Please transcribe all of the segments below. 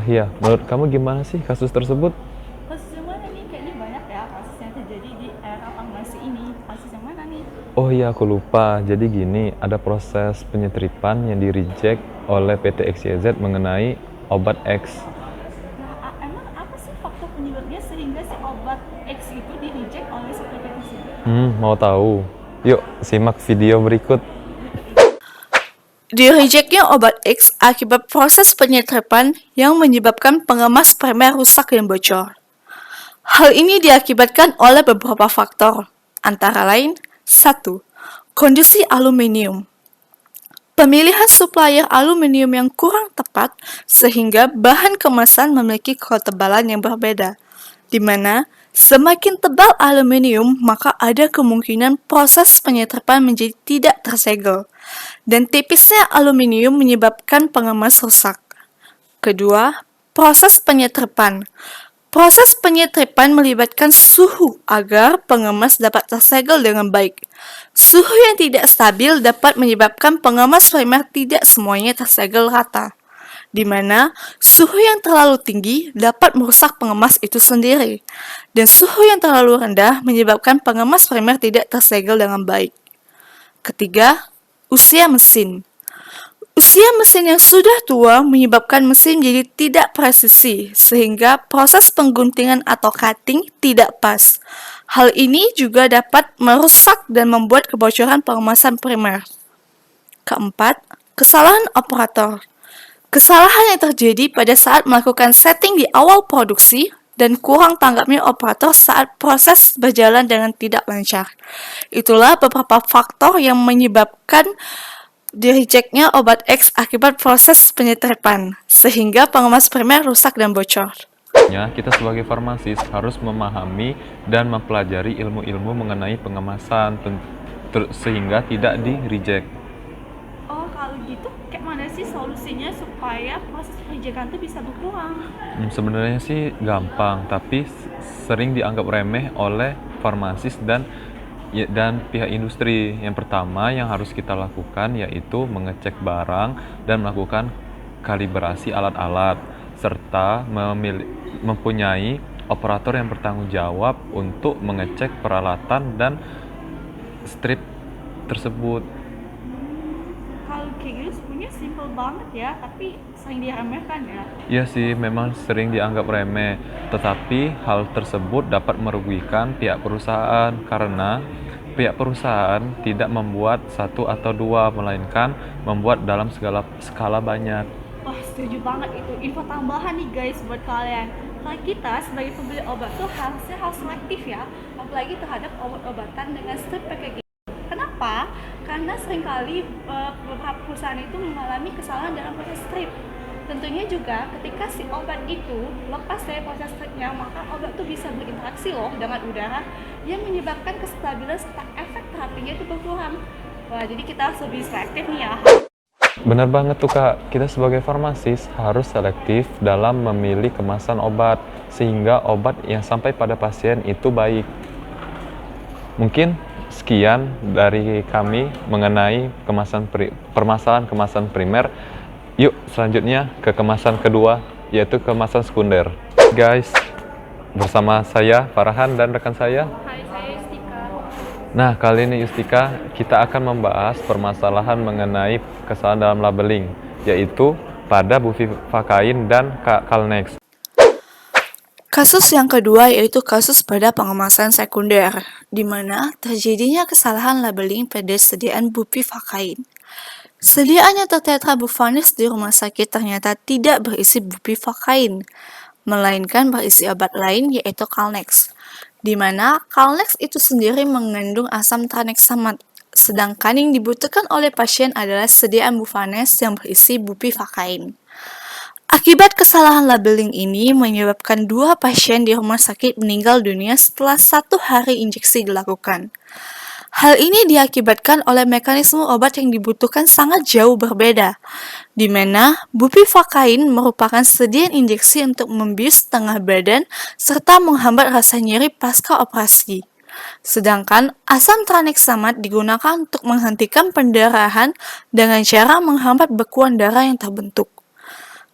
iya, menurut kamu gimana sih kasus tersebut? Kasus yang mana nih? Kayaknya banyak ya kasus yang terjadi di era farmasi ini. Kasus yang mana nih? Oh iya, aku lupa. Jadi gini, ada proses penyetripan yang di-reject oleh PT XYZ mengenai obat X. Nah, emang apa sih faktor penyebabnya sehingga si obat X itu di reject oleh satu petisi? Mau tahu? Yuk, simak video berikut. Di-rejectnya obat X akibat proses penyetrapan yang menyebabkan pengemas primer rusak dan bocor. Hal ini diakibatkan oleh beberapa faktor, antara lain 1. Kondisi aluminium. Pemilihan supplier aluminium yang kurang tepat sehingga bahan kemasan memiliki ketebalan yang berbeda, di mana semakin tebal aluminium maka ada kemungkinan proses penyetrapan menjadi tidak tersegel, dan tipisnya aluminium menyebabkan pengemas rusak. Kedua, proses penyetrapan. Proses penyetripan melibatkan suhu agar pengemas dapat tersegel dengan baik. Suhu yang tidak stabil dapat menyebabkan pengemas primer tidak semuanya tersegel rata, di mana suhu yang terlalu tinggi dapat merusak pengemas itu sendiri, dan suhu yang terlalu rendah menyebabkan pengemas primer tidak tersegel dengan baik. Ketiga, usia mesin. Usia mesin yang sudah tua menyebabkan mesin jadi tidak presisi, sehingga proses pengguntingan atau cutting tidak pas. Hal ini juga dapat merusak dan membuat kebocoran pengemasan primer. Keempat, kesalahan operator. Kesalahan yang terjadi pada saat melakukan setting di awal produksi dan kurang tanggapnya operator saat proses berjalan dengan tidak lancar. Itulah beberapa faktor yang menyebabkan di-rejectnya obat X akibat proses penyetripan, sehingga pengemas primer rusak dan bocor. Kita sebagai farmasis harus memahami dan mempelajari ilmu-ilmu mengenai pengemasan sehingga tidak di-reject. Oh, kalau gitu kayak mana sih solusinya supaya proses penjegahan itu bisa berkurang? Sebenarnya sih gampang, tapi sering dianggap remeh oleh farmasis dan pihak industri. Yang pertama yang harus kita lakukan yaitu mengecek barang dan melakukan kalibrasi alat-alat, serta mempunyai operator yang bertanggung jawab untuk mengecek peralatan dan strip tersebut. Kalau kayak gitu sebenarnya simple banget ya, tapi sering diremehkan ya. Iya sih, memang sering dianggap remeh, tetapi hal tersebut dapat merugikan pihak perusahaan karena pihak perusahaan tidak membuat satu atau dua, melainkan membuat dalam skala banyak. Wah, setuju banget itu. Info tambahan nih guys buat kalian. Kalau kita sebagai pembeli obat tuh harusnya harus selektif ya, apalagi terhadap obat-obatan dengan strip packaging. Kenapa? Karena seringkali beberapa perusahaan itu mengalami kesalahan dalam proses strip. Tentunya juga ketika si obat itu lepas dari proses stripnya, maka obat itu bisa berinteraksi loh dengan udara yang menyebabkan kestabilan serta efek terapinya itu berkurang. Wah, jadi kita harus lebih selektif nih ya. Benar banget tuh Kak, kita sebagai farmasis harus selektif dalam memilih kemasan obat sehingga obat yang sampai pada pasien itu baik. Mungkin sekian dari kami mengenai permasalahan kemasan primer. Yuk selanjutnya ke kemasan kedua, yaitu kemasan sekunder. Guys, bersama saya Farhan dan rekan saya. Hai, saya Yustika. Nah, kali ini Yustika, kita akan membahas permasalahan mengenai kesalahan dalam labeling, yaitu pada bupivacain dan Calnex. Kasus yang kedua yaitu kasus pada pengemasan sekunder, di mana terjadinya kesalahan labeling pada sediaan bupivacain. Sediaan yang tertera Buvanis di rumah sakit ternyata tidak berisi bupivacain, melainkan berisi obat lain yaitu Calnex, di mana Calnex itu sendiri mengandung asam tranexamat, sedangkan yang dibutuhkan oleh pasien adalah sediaan Buvanis yang berisi bupivacain. Akibat kesalahan labeling ini menyebabkan 2 pasien di rumah sakit meninggal dunia setelah 1 hari injeksi dilakukan. Hal ini diakibatkan oleh mekanisme obat yang dibutuhkan sangat jauh berbeda, di mana bupivacain merupakan sediaan injeksi untuk membius tengah badan serta menghambat rasa nyeri pasca operasi. Sedangkan asam tranexamat digunakan untuk menghentikan pendarahan dengan cara menghambat bekuan darah yang terbentuk.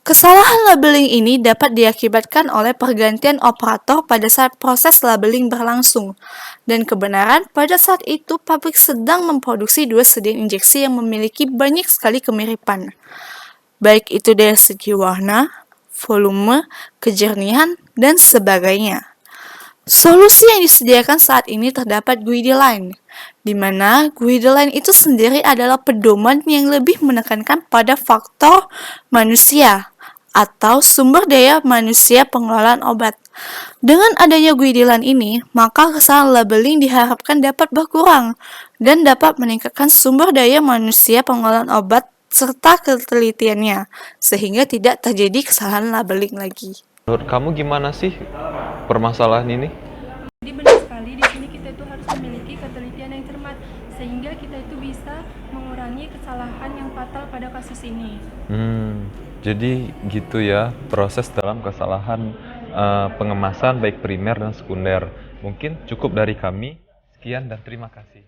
Kesalahan labeling ini dapat diakibatkan oleh pergantian operator pada saat proses labeling berlangsung, dan kebenaran pada saat itu pabrik sedang memproduksi dua sedia injeksi yang memiliki banyak sekali kemiripan, baik itu dari segi warna, volume, kejernihan, dan sebagainya. Solusi yang disediakan saat ini terdapat guideline, di mana guideline itu sendiri adalah pedoman yang lebih menekankan pada faktor manusia atau sumber daya manusia pengelolaan obat. Dengan adanya guideline ini, maka kesalahan labeling diharapkan dapat berkurang dan dapat meningkatkan sumber daya manusia pengelolaan obat serta ketelitiannya, sehingga tidak terjadi kesalahan labeling lagi. Menurut kamu gimana sih permasalahan ini? Jadi benar sekali, di sini kita itu harus memiliki ketelitian yang cermat sehingga kita itu bisa mengurangi kesalahan yang fatal pada kasus ini. Jadi gitu ya proses dalam kesalahan pengemasan baik primer dan sekunder. Mungkin cukup dari kami. Sekian dan terima kasih.